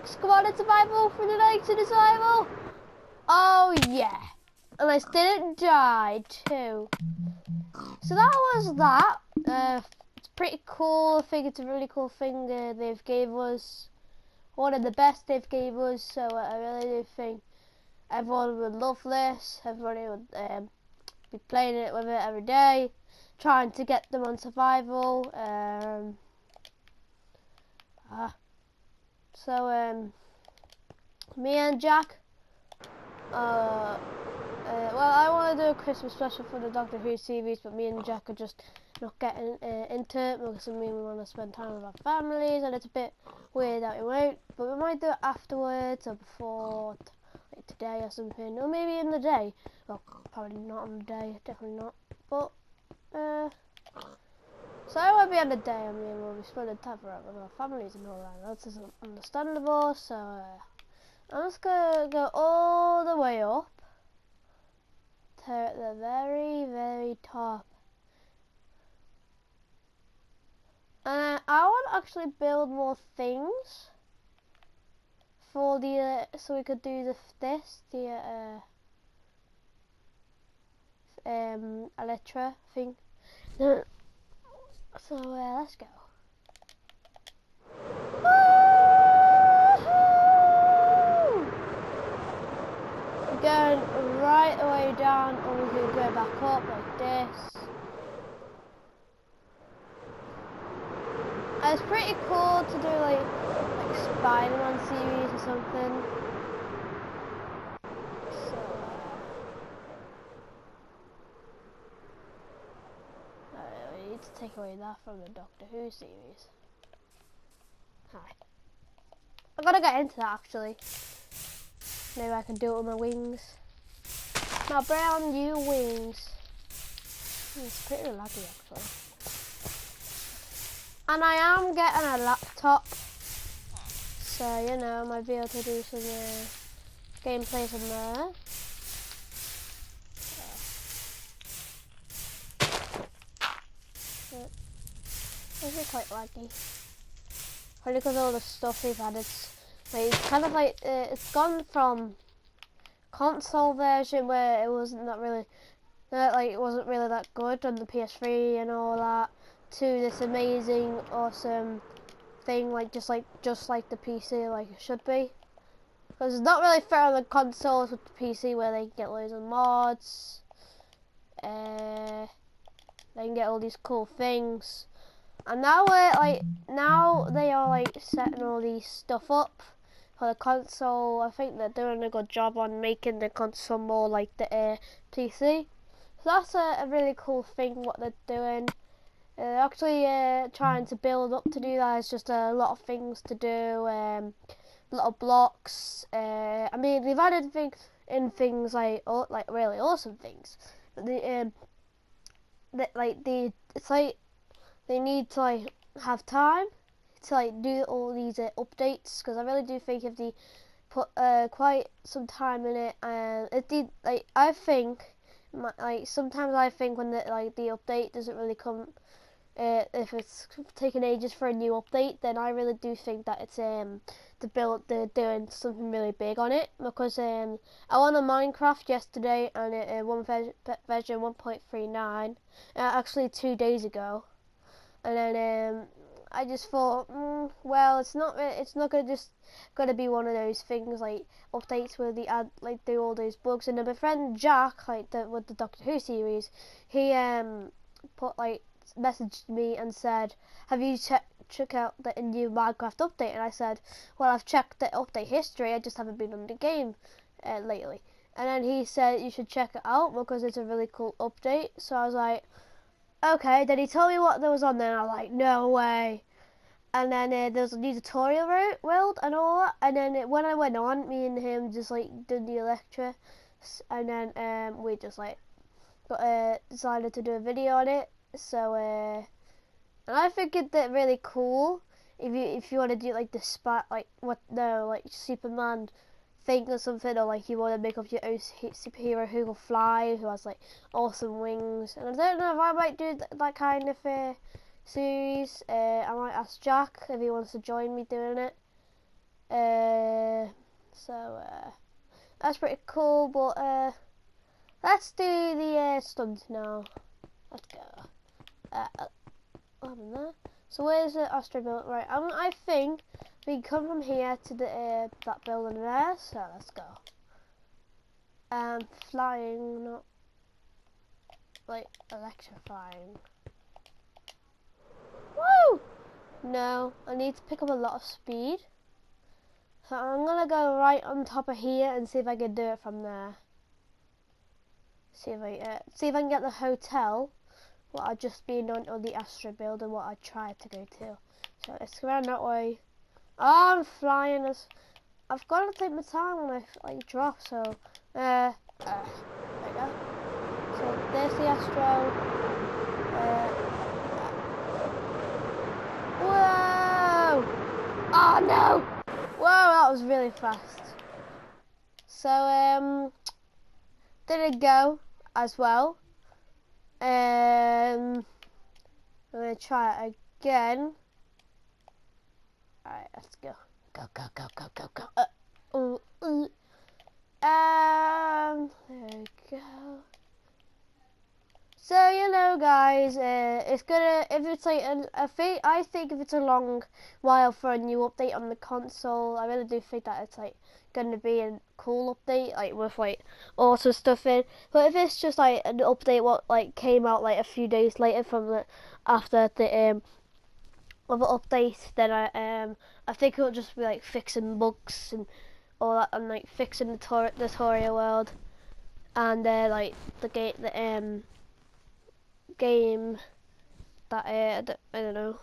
squad survival for the night to survival. Oh yeah. And I didn't die too. So that was that. It's pretty cool. I think it's a really cool thing they've gave us. One of the best they've gave us. So I really do think everyone would love this. Everybody would be playing it with it every day, trying to get them on survival. So me and Jack. Well, I want to do a Christmas special for the Doctor Who series, but me and Jack are just not getting into it because we want to spend time with our families, and it's a bit weird that we won't. But we might do it afterwards or before, like today or something, or maybe in the day. Well, probably not on the day, definitely not. But so it won't be on the day. I mean, we'll be spending time with our families and all that. That's just understandable. So I'm just gonna go all the way up to the very, very top. And I want to actually build more things for the so we could do the Elytra thing. So let's go. We're going right the way down, or we could go back up like this. And it's pretty cool to do like Spider-Man series or something. So we need to take away that from the Doctor Who series. Hi. I gotta get into that actually. Maybe I can do it with my wings. My brand new wings. It's pretty lucky actually. And I am getting a laptop. So, you know, I might be able to do some gameplay from there. This is quite laggy. Probably because of all the stuff they've added. It's kind of like, it's gone from console version where it wasn't that really, it wasn't really that good on the PS3 and all that, to this amazing, awesome thing, just like the PC, like it should be. Because it's not really fair on the consoles with the PC where they can get loads of mods. They can get all these cool things. And now now they are setting all these stuff up for the console. I think they're doing a good job on making the console more like the PC. So that's a really cool thing what they're doing. Actually trying to build up to do that. It's just a lot of things to do, little blocks. I mean, they've added things like really awesome things. But it's like they need to have time to do all these updates, because I really do think if they put quite some time in it, and it did, I think sometimes I think when the update doesn't really come, if it's taking ages for a new update, then I really do think that it's they're doing something really big on it. Because I went on Minecraft yesterday, and it version 1.39, actually 2 days ago. And then I just thought, well, it's not gonna be one of those things updates where they add do all those bugs. And then my friend Jack, with the Doctor Who series, he messaged me and said, "Have you check out the new Minecraft update?" And I said, "Well, I've checked the update history. I just haven't been on the game lately." And then he said, "You should check it out because it's a really cool update." So I was like, okay. Then he told me what there was on there, and I was like, no way. And then there's a new tutorial world and all that. And then when I went on, me and him just did the Elytra, and then we just decided to do a video on it. So and I think it's really cool if you want to do the spot Superman thing or something, or you want to make up your own superhero who will fly, who has awesome wings. And I don't know if I might do that kind of series. I might ask Jack if he wants to join me doing it. So that's pretty cool. But let's do the stunt now. Let's go. What happened there? So where's the Astro building? Right, I think we can come from here to the that building there. So let's go. Flying, not like electrifying. Woo! No, I need to pick up a lot of speed. So I'm gonna go right on top of here and see if I can do it from there. See if I can get the hotel. What I've just been on the Astro building, what I tried to go to. So it's around that way. Oh, I'm flying. I've got to take my time when I like drop. So there we go. So there's the Astro. Whoa! Oh no! Whoa, that was really fast. So did it go as well? I'm gonna try it again. Alright, let's go. Go, go, go, go, go, go. There we go. So you know, guys, it's gonna if it's like I think if it's a long while for a new update on the console, I really do think that it's like gonna be a cool update, like with like awesome stuff in. But if it's just like an update what like came out like a few days later from the after the other update, then I think it'll just be like fixing bugs and all that, and like fixing the tutorial world and like the game that I don't know.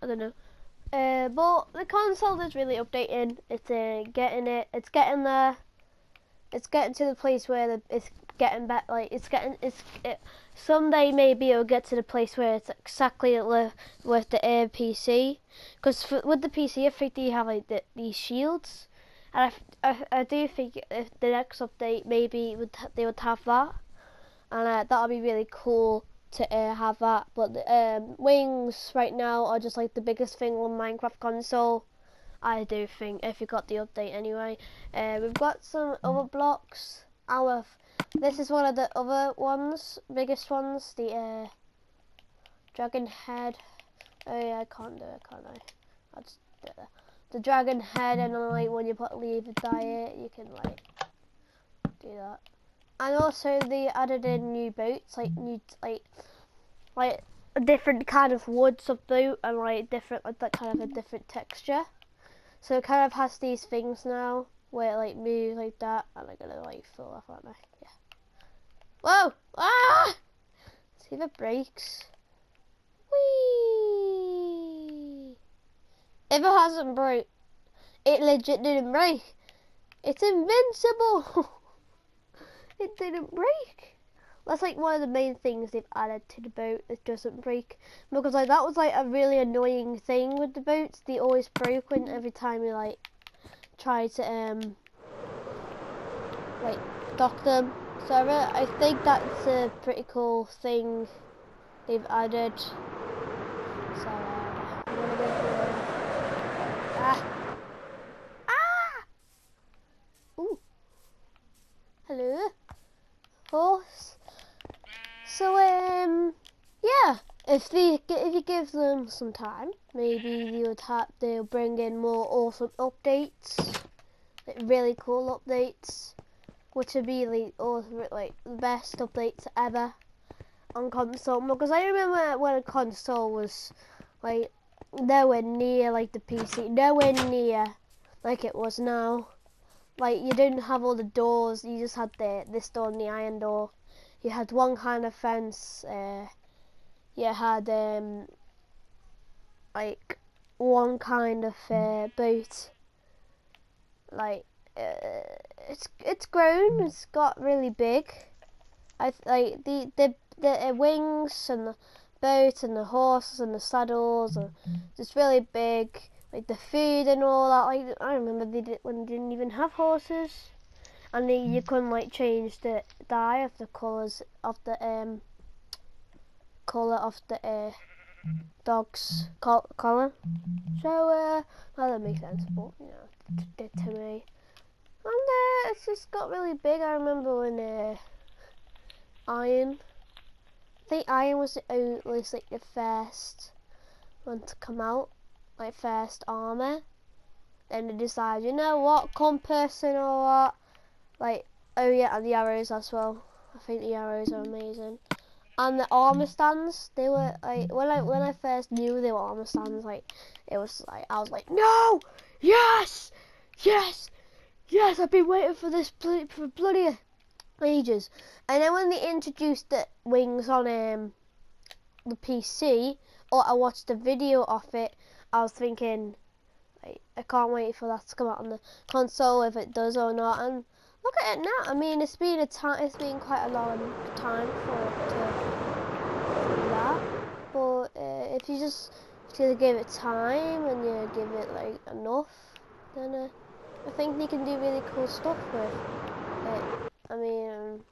I don't know. But the console is really updating. It's getting it. It's getting there. It's getting to the place where it's getting better. Like someday maybe it'll get to the place where it's exactly with the PC. Because with the PC, I think they have like these shields, and I do think if the next update maybe they would have that, and that'll be really cool to have that. But the wings right now are just like the biggest thing on Minecraft console. I do think if you got the update anyway. We've got some other blocks. This is one of the other ones, biggest ones, the dragon head. Oh yeah, I can't do it, can't I? I'll just do it. The dragon head, and then like when you leave a diet, you can like do that. And also they added in new boots, like new like a different kind of woods of boot, and like different that kind of a different texture. So it kind of has these things now where it like moves like that, and I'm gonna like fall off, aren't I? Yeah. Whoa! Ah! See if it breaks. Whee! If it hasn't broke, it legit didn't break. It's invincible. It didn't break. That's like one of the main things they've added to the boat. It doesn't break, because like that was like a really annoying thing with the boats. They always broke when every time you like try to like dock them. So I think that's a pretty cool thing they've added. So I'm gonna go through. Ooh. Hello. Horse. So yeah, if you give them some time, maybe they'll bring in more awesome updates, like really cool updates, which would be like the best updates ever on console. Because I remember when a console was like nowhere near like the PC, nowhere near like it was now. Like you didn't have all the doors, you just had this door and the iron door. You had one kind of fence. You had like one kind of boat. Like it's grown. It's got really big. Like the wings and the boat and the horses and the saddles and just really big. Like the food and all that. Like I remember when they didn't even have horses. And then you couldn't like change the dye of the colours of the colour of the dog's collar. So well, that makes sense, but you know, did to me. And it's just got really big. I remember when Iron, I think Iron was like the first one to come out, like first armor. Then they decided, you know what, compass and all that. Like, oh yeah, and the arrows as well. I think the arrows are amazing. And the armor stands, they were like, when I first knew they were armor stands, like, it was like, I was like, no, yes, yes, yes, I've been waiting for this for bloody ages. And then when they introduced the wings on the PC, or I watched a video of it, I was thinking, like, I can't wait for that to come out on the console, if it does or not. And look at it now. I mean, it's been quite a long time for it to do that. But if you just give it time and you give it like enough, then I think they can do really cool stuff with it. I mean,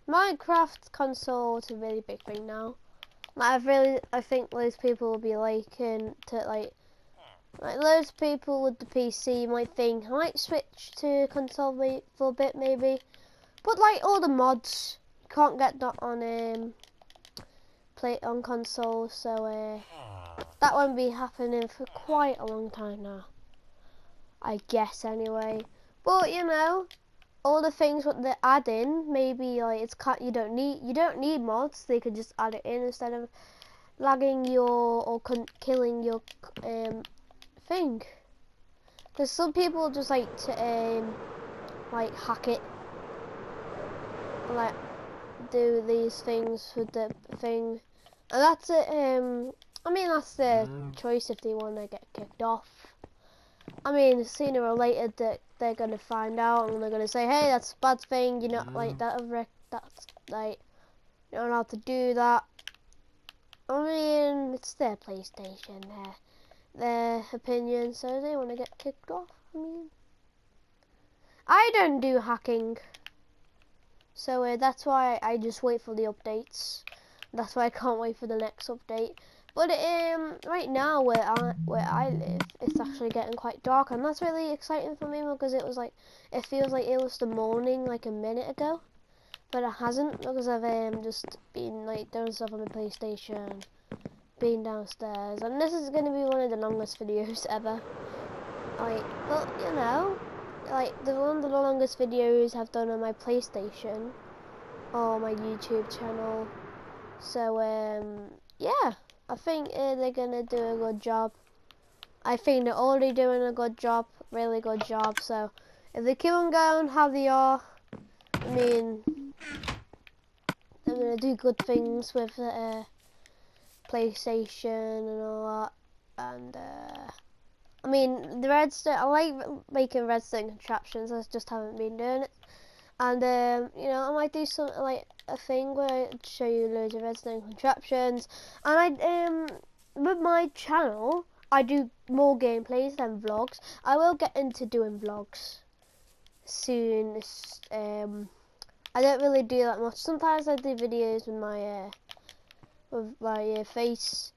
Minecraft console is a really big thing now. Like, I think loads of people will be liking to like loads of people with the PC might think I might switch to console for a bit maybe, but like all the mods can't get that on play on console, so that won't be happening for quite a long time now, I guess anyway. But you know, all the things what they're adding, maybe like you don't need mods. They could just add it in instead of lagging or killing your thing. Because some people just like to like hack it, like do these things with the thing, and that's it. I mean, that's their choice if they want to get kicked off. I mean, sooner or later that they're gonna find out and they're gonna say, hey, that's a bad thing. You're not like that. That's like, you're not allowed to do that. I mean, it's their PlayStation, their opinion, so they want to get kicked off. I mean, I don't do hacking, so that's why I just wait for the updates. That's why I can't wait for the next update. But right now where I live, it's actually getting quite dark, and that's really exciting for me because it feels like it was the morning like a minute ago, but it hasn't because I've just been like doing stuff on my PlayStation, being downstairs, and this is going to be one of the longest videos ever. Like, well, you know, like one of the longest videos I've done on my PlayStation or my YouTube channel. So yeah, I think they're gonna do a good job. I think they're already doing a good job, really good job. So if they keep on going how they are, I mean, they're gonna do good things with the PlayStation and all that. And I mean, the redstone, I like making redstone contraptions. I just haven't been doing it. And you know, I might do something like a thing where I show you loads of redstone contraptions. And I with my channel, I do more gameplays than vlogs. I will get into doing vlogs soon. I don't really do that much. Sometimes I do videos with my face,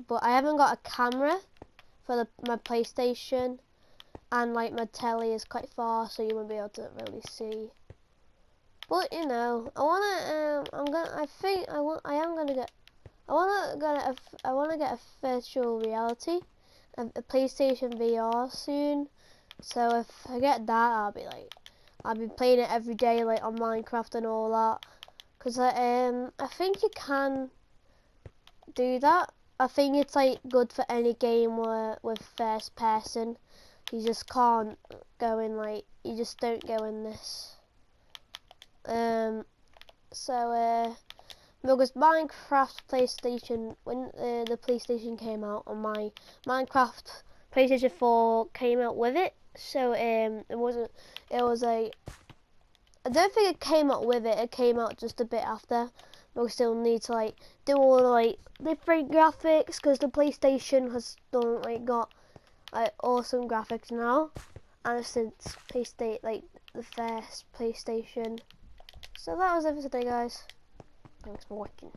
but I haven't got a camera for my PlayStation. And like my telly is quite far, so you won't be able to really see. But you know, I wanna get a virtual reality, a PlayStation VR soon. So if I get that, I'll be playing it every day, like on Minecraft and all that. Cause I think you can do that. I think it's like good for any game with first person. You just can't go in like, you just don't go in this. So because Minecraft PlayStation, when the PlayStation came out, on my Minecraft PlayStation 4 came out with it. So I don't think it came out with it. It came out just a bit after. We still need to like do all the like different graphics because the PlayStation has done got like awesome graphics now, and since PlayStation, like the first PlayStation. So that was it for today, guys. Thanks for watching.